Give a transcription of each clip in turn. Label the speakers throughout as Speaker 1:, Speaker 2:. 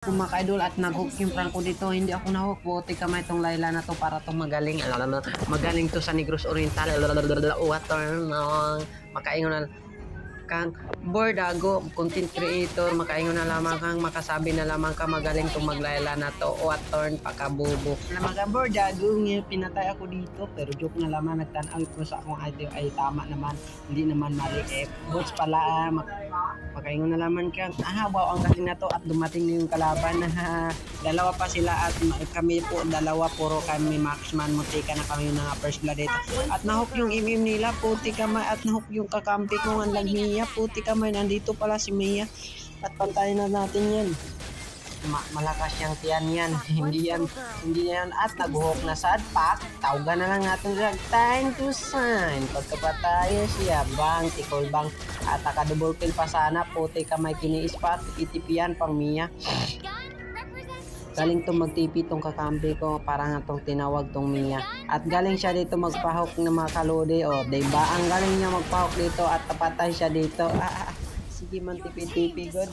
Speaker 1: Kung mga ka-idol at nag-hook yung prank ko dito, hindi ako na-hook. Buti kamay tong Layla na to para tong magaling. Magaling to sa Negros Oriental. Water, makaingon na kang bordago content creator, makaingon na lamang kang makasabi na lamang ka magaling tong maglayla na to o at turn pakabubo na mga bordago ngayon pinatay ako dito pero joke na lamang nagtanaw ko sa akong idea ay tama naman hindi naman mali bots pala makaingon na lamang kang wow ang galing na to at dumating na yung kalaban dalawa pa sila at kami po dalawa puro kami marksman muntika na kami yung first blood dito at nahook yung nila puti kamay at nahook yung kakampi ko ang lagniya puti kamay nandito pala si Mia at pantayin na natin yan malakas yung tiyan yan hindi yan at naguhok na sa adpak tawgan na lang natin time to sign pagkapatayo siya bang tikol bang at naka double kill pa sana puti kamay kiniis pa titipian pang Mia galing to magtipi tong kakampi ko para nga tong tinawag tong Mia at galing siya dito magpahok ng mga kalode diba ang galing niya magpahok dito at tapatay siya dito sige man tipi-tipi god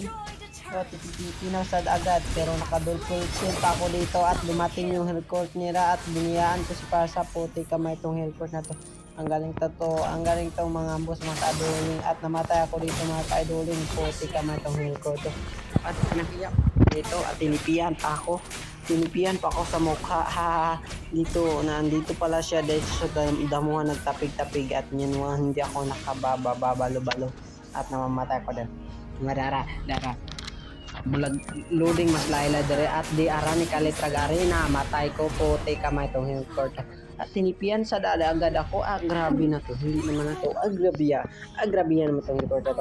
Speaker 1: tipi-tipi na sad agad pero nakadulpul pa ako dito at dumating yung hellcourt nila at biniyaan ko si Parsa puti kamay tong hellcourt na to ang galing to mga ambos mga ka-idoling at namatay ako dito mga ka-idoling puti kamay tong hellcourt to at nakiyak dito at tinipian pa ako sa mukha dito nandito pala siya dito sa damuhan nagtapig-tapig at hindi ako nakababalo at namamatay ko din dara bulag loading mas Layla dire at di ara ni kalitrag arena matay ko puti kamay tong hillcourt at tinipian sa dada agad ako grabe na to hindi naman na to grabe naman tong hillcourt to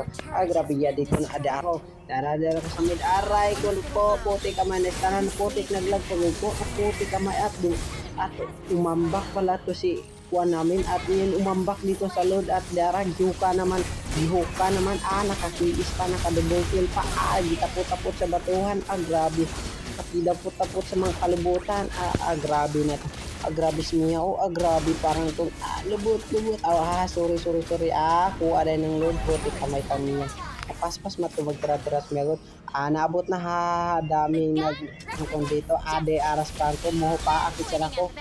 Speaker 1: grabe dito na ada ako dara ko sa mid aray ko po puti kamay na tanan puti naglag ko puti kamay at umambak pala to si kuan namin at yun umambak dito sa load at dara gihuka naman nakakiis pa nakadouble kill pa gitapot-tapot sa batuhan grabe kapidapot-tapot sa mga kalibutan grabe na to grabe si Mia grabe parang itong lubot sorry kuha rin ng load puti kamay Mia paspas matubag tira-tiras meron naabot na daming nagkong dito de aras pangko mo pa akit sila ko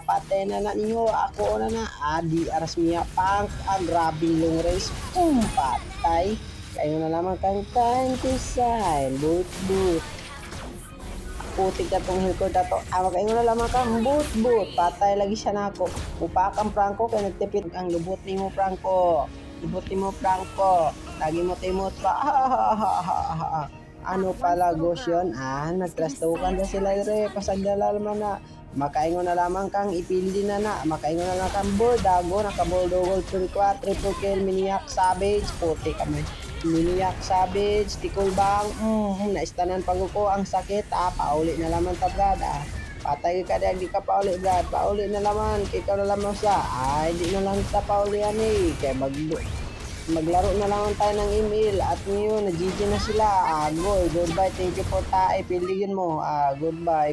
Speaker 1: patay na ninyo ako na di aras Mia pang grabing long race patay kayo na naman kang time to sign boot putik na tong hillcourt na to kayo na naman kang boot patay lagi siya na ako upakang prangko kaya nagtipid ang lubot ni mo prangko lagi mo timot pa ano pala gosyon nagtrastukan na sila pasagdala naman na makaingon na lamang kang ipildi na makaingon na lang kang bordago nakaboldogol 3-4 triple kill miniyak savage puti kami miniyak savage tikol bang naistanan pag ko ang sakit pauli na lamang tabrad patay ka di ka pauli brad pauli na lamang ikaw na lamang sa di na lang ta pauli kaya maglaro na lang tayo ng email at ngayon na-GG na sila goodbye thank you for pildigin mo goodbye